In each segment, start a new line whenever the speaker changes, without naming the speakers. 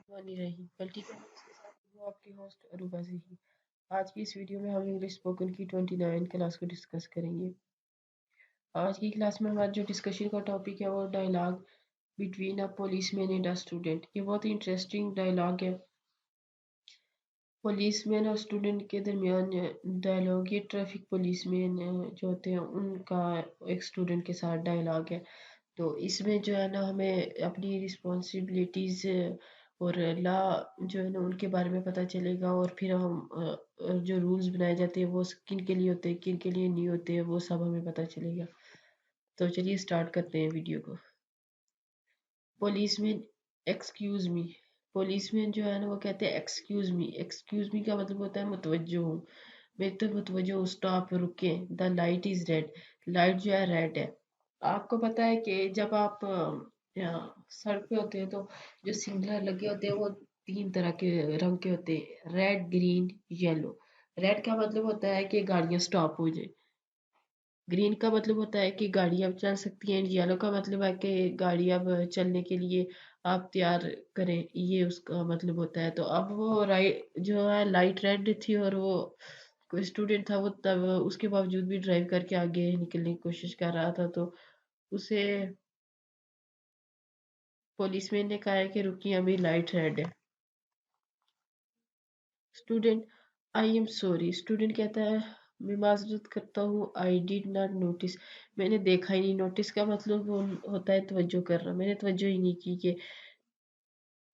बनी रही बल्कि के साथ वो आपकी होस्ट अरूबा से ही। आज की इस वीडियो में हम इंग्लिश स्पोकन की 29 क्लास को डिस्कस करेंगे। आज की क्लास में हमारा जो डिस्कशन का टॉपिक है वो dialogue between a policeman and a student. ये बहुत ही इंटरेस्टिंग डायलॉग है। पुलिसमैन और स्टूडेंट के दरमियान डायलॉग, ये ट्रैफिक पुलिसमैन जो होते हैं उनका एक स्टूडेंट के साथ डायलॉग है। तो इसमें जो है ना हमें अपनी रिस्पॉन्सिबिलिटीज़ और लॉ जो है ना उनके बारे में पता चलेगा, और फिर हम जो रूल्स बनाए जाते हैं वो किन के लिए होते हैं किन के लिए नहीं होते हैं वो सब हमें पता चलेगा। तो चलिए स्टार्ट करते हैं वीडियो को। Policeman excuse me. पुलिसमैन जो है ना वो कहते हैं एक्सक्यूज मी। एक्सक्यूज मी का मतलब होता है मुतवज्जो हूँ, मैं तो मुतवज्जो हूँ, स्टॉप रुके, the light is red. Light जो है रेड है। आपको पता है कि जब आप सड़क पे होते हैं तो जो सिग्नल लगे होते हैं वो तीन तरह के रंग के होते हैं, रेड, ग्रीन, येलो। रेड का मतलब होता है कि गाड़ियां स्टॉप हो जाए। ग्रीन का मतलब होता है कि गाड़ी अब चल सकती है। येलो का मतलब है कि गाड़ी अब चलने के लिए आप तैयार करें, ये उसका मतलब होता है। तो अब वो राइट जो है लाइट रेड थी, और वो कोई स्टूडेंट था वो तब उसके बावजूद भी ड्राइव करके आगे निकलने की कोशिश कर रहा था। तो उसे पुलिसमैन ने कहा है कि रुकिए, अभी लाइट रेड है। Student I am sorry. Student कहता है मैं माजरत करता हूँ, आई डिड नॉट नोटिस। मैंने देखा ही नहीं। नोटिस का मतलब होता है तवज्जो करना। मैंने तवज्जो ही नहीं की कि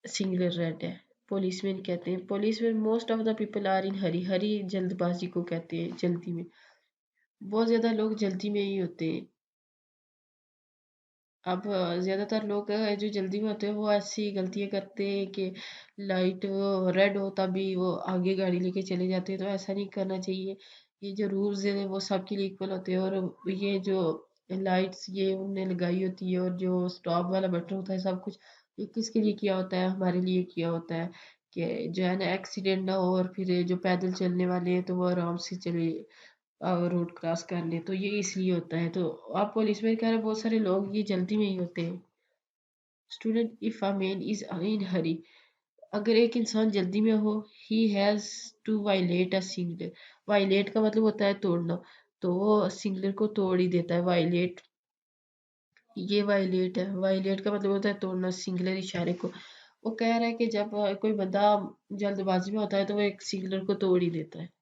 सिंगलर रेड है। पुलिसमैन कहते हैं policeman most of the people are in hurry. Hurry जल्दबाजी को कहते हैं, जल्दी में। बहुत ज्यादा लोग जल्दी में ही होते हैं। अब ज्यादातर लोग जो जल्दी में होते हैं वो ऐसी गलतियां करते हैं कि लाइट रेड हो तभी वो आगे गाड़ी लेके चले जाते हैं। तो ऐसा नहीं करना चाहिए। ये जो रूल्स है वो सबके लिए इक्वल होते हैं, और ये जो लाइट्स ये उनने लगाई होती है, और जो स्टॉप वाला बटन होता है, सब कुछ ये किसके लिए किया होता है? हमारे लिए किया होता है कि जो है ना एक्सीडेंट ना हो, और फिर जो पैदल चलने वाले हैं तो वो आराम से चले रोड क्रॉस कर ले। तो ये इसलिए होता है। तो आप पुलिस में कह रहे बहुत सारे लोग ये जल्दी में ही होते हैं। Student if a man is in hurry. अगर एक इंसान जल्दी में हो, he has to violate a signal. Violate का मतलब होता है तोड़ना। तो वो सिग्नल को तोड़ ही देता है। वायलेट, ये वायलेट है। वायलेट का मतलब होता है तोड़ना, सिंगुलर इशारे को। वो कह रहा है कि जब कोई बंदा जल्दबाजी में होता है तो वो एक सिग्नल को तोड़ ही देता है।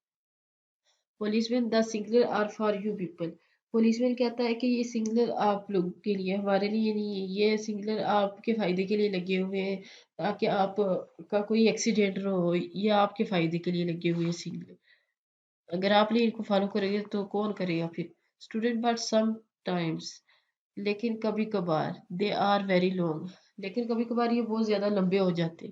Policeman the signal are for you people. Policeman कहता है कि ये सिग्नल आप लोगों के लिए, हमारे लिए नहीं है। ये सिग्नल आपके फायदे के लिए लगे हुए हैं, ताकि आप का कोई एक्सीडेंट ना हो। ये आपके फायदे के लिए लगे हुए हैं सिग्नल। अगर आप नहीं इनको फॉलो करेंगे तो कौन करेगा फिर? Student but sometimes. लेकिन कभी कभार, दे आर वेरी लॉन्ग। लेकिन कभी कभार ये बहुत ज्यादा लंबे हो जाते।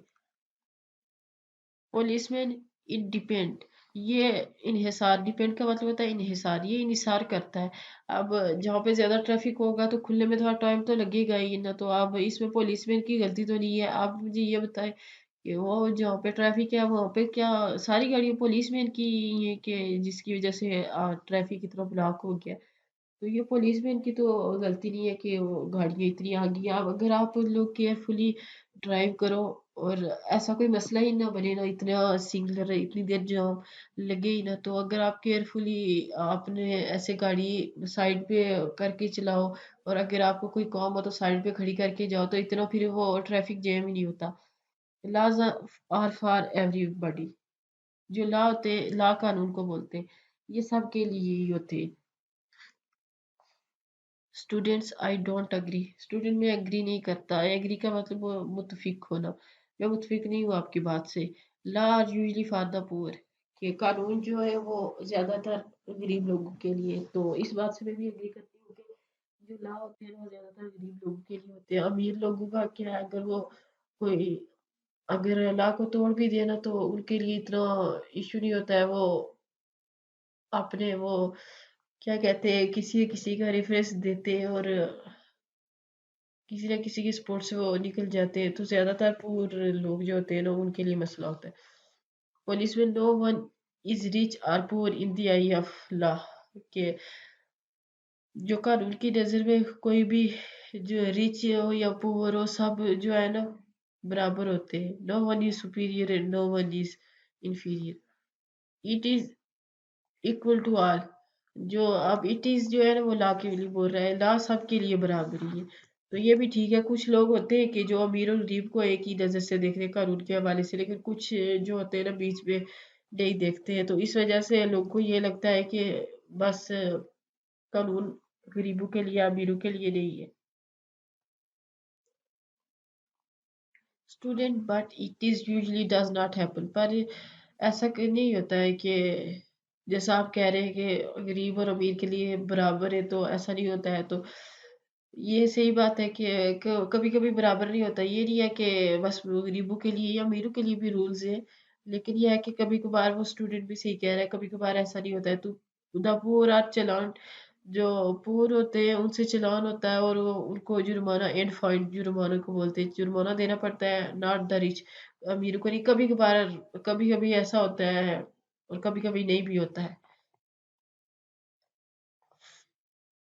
Policeman it depend. ये इन्हिसार, डिपेंड का मतलब होता है इन्हिसार, ये इन्हिसार करता है। अब जहाँ पे ज्यादा ट्रैफिक होगा तो खुलने में थोड़ा टाइम तो लगेगा ही ना। तो अब इसमें पुलिसमैन की गलती तो नहीं है। आप मुझे ये बताएं कि वो जहाँ पे ट्रैफिक है वहाँ पे क्या सारी गाड़ियाँ पुलिसमैन की है कि जिसकी वजह से ट्रैफिक इतना ब्लॉक हो गया? तो ये पुलिसमैन की तो गलती नहीं है कि वो गाड़ियाँ इतनी आ गई। अब अगर आप लोग केयरफुली ड्राइव करो और ऐसा कोई मसला ही ना बने ना, इतना सिग्नल इतनी देर जाम लगे ही ना, तो अगर आप केयरफुली आपने ऐसे गाड़ी साइड पे करके चलाओ, और अगर आपको कोई काम हो तो साइड पे खड़ी करके जाओ, तो इतना फिर वो ट्रैफिक जैम ही नहीं होता। Laws are for everybody. जो लॉ होते लॉ कानून को बोलते हैं, ये सब के लिए ही होते हैं। Students I don't agree. Student में एग्री नहीं करता। एग्री का मतलब वो मुतफिक होना। मैं मुतफिक नहीं हूँ आपकी बात से। Law are usually for the poor. कि कानून जो है वो ज्यादातर गरीब लोगों के लिए। तो इस बात से मैं भी एग्री करती हूँ कि जो लॉ होते हैं वो ज्यादातर गरीब लोगों के लिए होते हैं। अमीर लोगों का क्या है, अगर वो कोई अगर लॉ को तोड़ भी देना तो उनके लिए इतना इशू नहीं होता है। वो अपने वो क्या कहते हैं, किसी किसी का रेफरेंस देते हैं, और किसी ना किसी की सपोर्ट से वो निकल जाते हैं। तो ज्यादातर पुअर लोग जो होते हैं ना उनके लिए मसला होता है। पुलिस में नो वन इज रिच और poor in the I of law. के जो कानून की नजर में कोई भी जो रिच हो या पुअर हो, सब जो है ना बराबर होते हैं. No one is superior and no one is inferior. It is equal to all. जो अब इट इज जो है ना वो ला के लिए बोल रहा है, ला सबके लिए बराबरी है. तो ये भी ठीक है. कुछ लोग होते हैं कि जो अमीर और गरीब को एक ही नजर से देखते हैं कानून के हवाले से, लेकिन कुछ जो होते हैं ना बीच में नहीं देखते हैं. तो इस वजह से लोग को ये लगता है कि बस कानून गरीबों के लिए अमीरों के लिए नहीं है. Student but it is usually does not happen. पर ऐसा नहीं होता है कि जैसा आप कह रहे हैं कि गरीब और अमीर के लिए बराबर है, तो ऐसा नहीं होता है. तो ये सही बात है कि कभी कभी बराबर नहीं होता. ये नहीं है कि बस वो गरीबों के लिए या अमीरों के लिए भी रूल्स है, लेकिन यह है कि कभी कभार वो स्टूडेंट भी सही कह रहा है, कभी कभार ऐसा नहीं होता है. तो द पुअर आर चालान. जो पुअर होते हैं उनसे चालान होता है और उनको जुर्माना एंड फाइन जुर्माना को बोलते हैं, जुर्माना देना पड़ता है. Not the rich. अमीरों को नहीं. कभी कभार कभी कभी ऐसा होता है और कभी कभी नहीं भी होता है.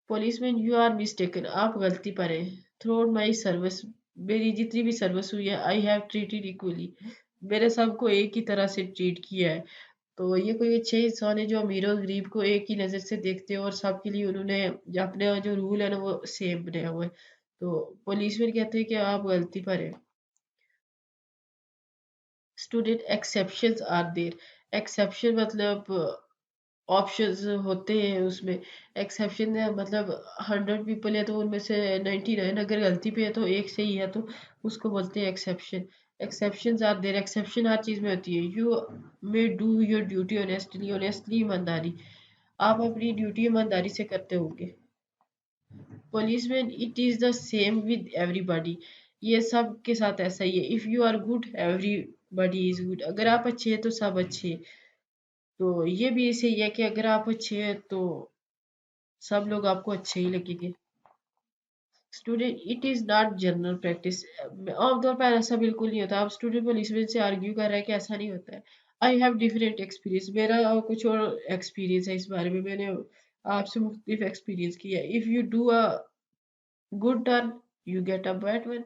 Policeman you are mistaken. आप गलती पर हैं. Throughout my service. मेरी जितनी भी सर्विस हुई है, आई हैव ट्रीटेड इक्वली. मेरे सबको एक ही तरह से ट्रीट किया है. तो ये कोई अच्छे इंसान है जो अमीर और गरीब को एक ही नज़र से देखते हैं और सबके लिए उन्होंने अपने जो रूल है ना वो सेम बनाया हुआ है. तो पुलिसमैन कहते हैं कि आप गलती पर हैं. Student exceptions are there. Exception मतलब ऑप्शंस होते हैं उसमें. एक्सेप्शन है मतलब 100 पीपल है तो उनमें से 99 अगर गलती पे है तो एक सही है, तो उसको बोलते हैं exception. Exceptions are there. Exception हर चीज़ में होती है. You may do your duty honestly. Honestly ईमानदारी. आप अपनी ड्यूटी ईमानदारी से करते होंगे. Policeman it is the same with everybody. ये सब के साथ ऐसा ही है. If you are good everybody is good. अगर आप अच्छे हैं तो सब अच्छे हैं. तो ये भी ऐसे ही है कि अगर आप अच्छे हैं तो सब लोग आपको अच्छे ही लगेंगे. Student it is not general practice. आमतौर पर ऐसा बिल्कुल नहीं होता. आप स्टूडेंट पुलिसमैन से आर्ग्यू कर रहा है कि ऐसा नहीं होता है. I have different experience. मेरा कुछ और एक्सपीरियंस है इस बारे में. मैंने आपसे मुख्तलिफ एक्सपीरियंस किया है. If you do a good turn you get a bad one.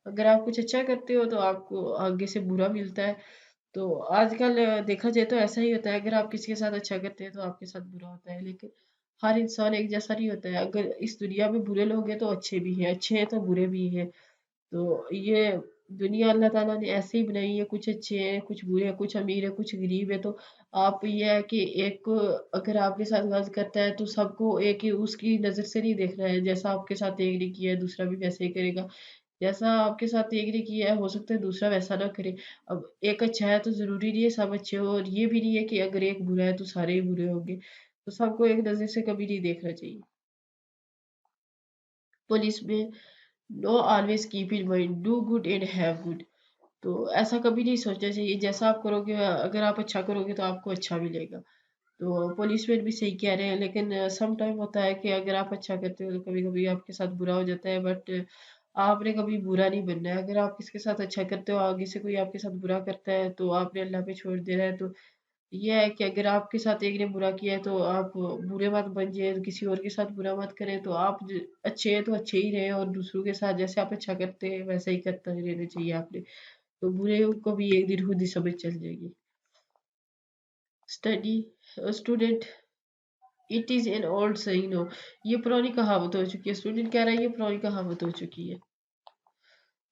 अगर आप कुछ अच्छा करते हो तो आपको आगे से बुरा मिलता है. तो आजकल देखा जाए तो ऐसा ही होता है. अगर आप किसी के साथ अच्छा करते हैं तो आपके साथ बुरा होता है, लेकिन हर इंसान एक जैसा नहीं होता है. अगर इस दुनिया में बुरे लोग हैं तो अच्छे भी हैं, अच्छे हैं तो बुरे भी हैं. तो ये दुनिया अल्लाह ताला ने ऐसे ही बनाई है. कुछ अच्छे हैं, कुछ बुरे हैं, कुछ अमीर है, कुछ गरीब है. तो आप ये है कि एक को अगर आपके साथ गलत करता है तो सबको एक ही उसकी नज़र से नहीं देखना है. जैसा आपके साथ एक ने किया है दूसरा भी वैसे ही करेगा. जैसा आपके साथ एक ने किया है हो सकता है दूसरा वैसा ना करे. अब एक अच्छा है तो ज़रूरी नहीं है सब अच्छे हो, और ये भी नहीं है कि अगर एक बुरा है तो सारे ही बुरे होंगे. तो सबको एक नज़र से कभी नहीं देखना चाहिए. पुलिस में know always keep in mind do good and have good. तो ऐसा कभी नहीं सोचना चाहिए. जैसा आप करोगे अगर आप अच्छा करोगे तो आपको अच्छा मिलेगा. तो पुलिसमैन भी सही कह रहे हैं, लेकिन सम टाइम होता है कि अगर आप अच्छा करते हो तो कभी कभी आपके साथ बुरा हो जाता है. बट आपने कभी बुरा नहीं बनना है. अगर आप किसके साथ अच्छा करते हो आगे से कोई आपके साथ बुरा करता है तो आपने अल्लाह पे छोड़ देना है. तो ये है कि अगर आपके साथ एक ने बुरा किया है तो आप बुरे मत बन जाए, किसी और के साथ बुरा मत करें. तो आप अच्छे हैं तो अच्छे ही रहे, और दूसरों के साथ जैसे आप अच्छा करते हैं वैसा ही करते रहना चाहिए आपने. तो बुरे को भी एक दिन खुद ही समझ चल जाएगी. Study student it is an old saying. No, ये पुरानी कहावत हो चुकी है. स्टूडेंट कह रहा है ये पुरानी कहावत हो चुकी है.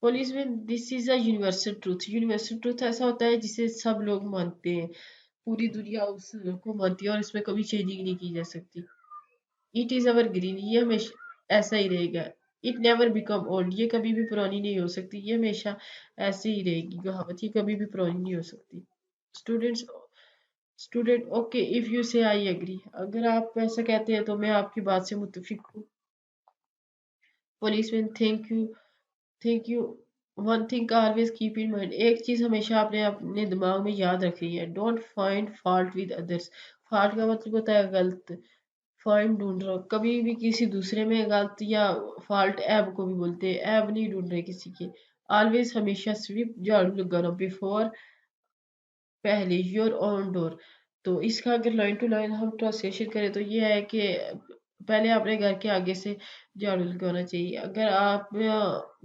पुलिस में this is a universal truth. Universal truth ऐसा होता है जिसे सब लोग मानते हैं. पूरी दुनिया उसको मानती है और इसमें कभी चेंजिंग नहीं की जा सकती. It is our green. ये हमेशा ऐसा ही रहेगा. It never become old. ये कभी भी पुरानी नहीं हो सकती. ये हमेशा ऐसे ही रहेगी कहावत. ये कभी भी पुरानी नहीं हो सकती. Students student okay if you से आई एग्री. अगर आप ऐसा कहते हैं तो मैं आपकी बात से मुत्तफिक हूँ. Policeman thank you. One thing always keep in mind. एक चीज हमेशा आपने अपने दिमाग में याद रखनी है. Don't find fault with others. Fault का मतलब होता है गलत. फॉल्ट ढूंढ रहा हो कभी भी किसी दूसरे में गलत, या फॉल्ट ऐब को भी बोलते हैं. ऐब नहीं ढूंढ रहे किसी के. ऑलवेज हमेशा स्वीप झाड़ू लगाना बिफोर पहले योर ओन डोर. तो इसका अगर लाइन टू लाइन हम ट्रांसलेशन करें तो ये है कि पहले अपने घर के आगे से झाड़ू लगाना चाहिए। अगर आप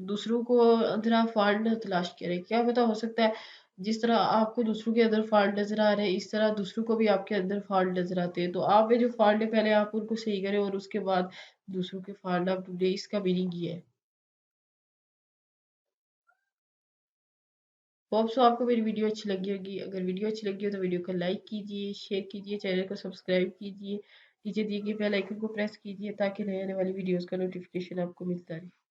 दूसरों को अंदर आप फॉल्ट ना तलाश करें, क्या पता हो सकता है जिस तरह आपको दूसरों के अंदर फॉल्ट नज़र आ रहे हैं, इस तरह दूसरों को भी आपके अंदर फॉल्ट नज़र आते हैं। तो आप में जो फॉल्ट है पहले आप उनको सही करें और उसके बाद दूसरों के फॉल्ट आप ढूँढें, इसका मीनिंग ये है। होप सो आपको मेरी वीडियो अच्छी लगी होगी। अगर वीडियो अच्छी लगी हो तो वीडियो को लाइक कीजिए, शेयर कीजिए, चैनल को सब्सक्राइब कीजिए, नीचे दिए गए बेल आइकन को प्रेस कीजिए ताकि नए आने वाली वीडियोस का नोटिफिकेशन आपको मिलता रहे।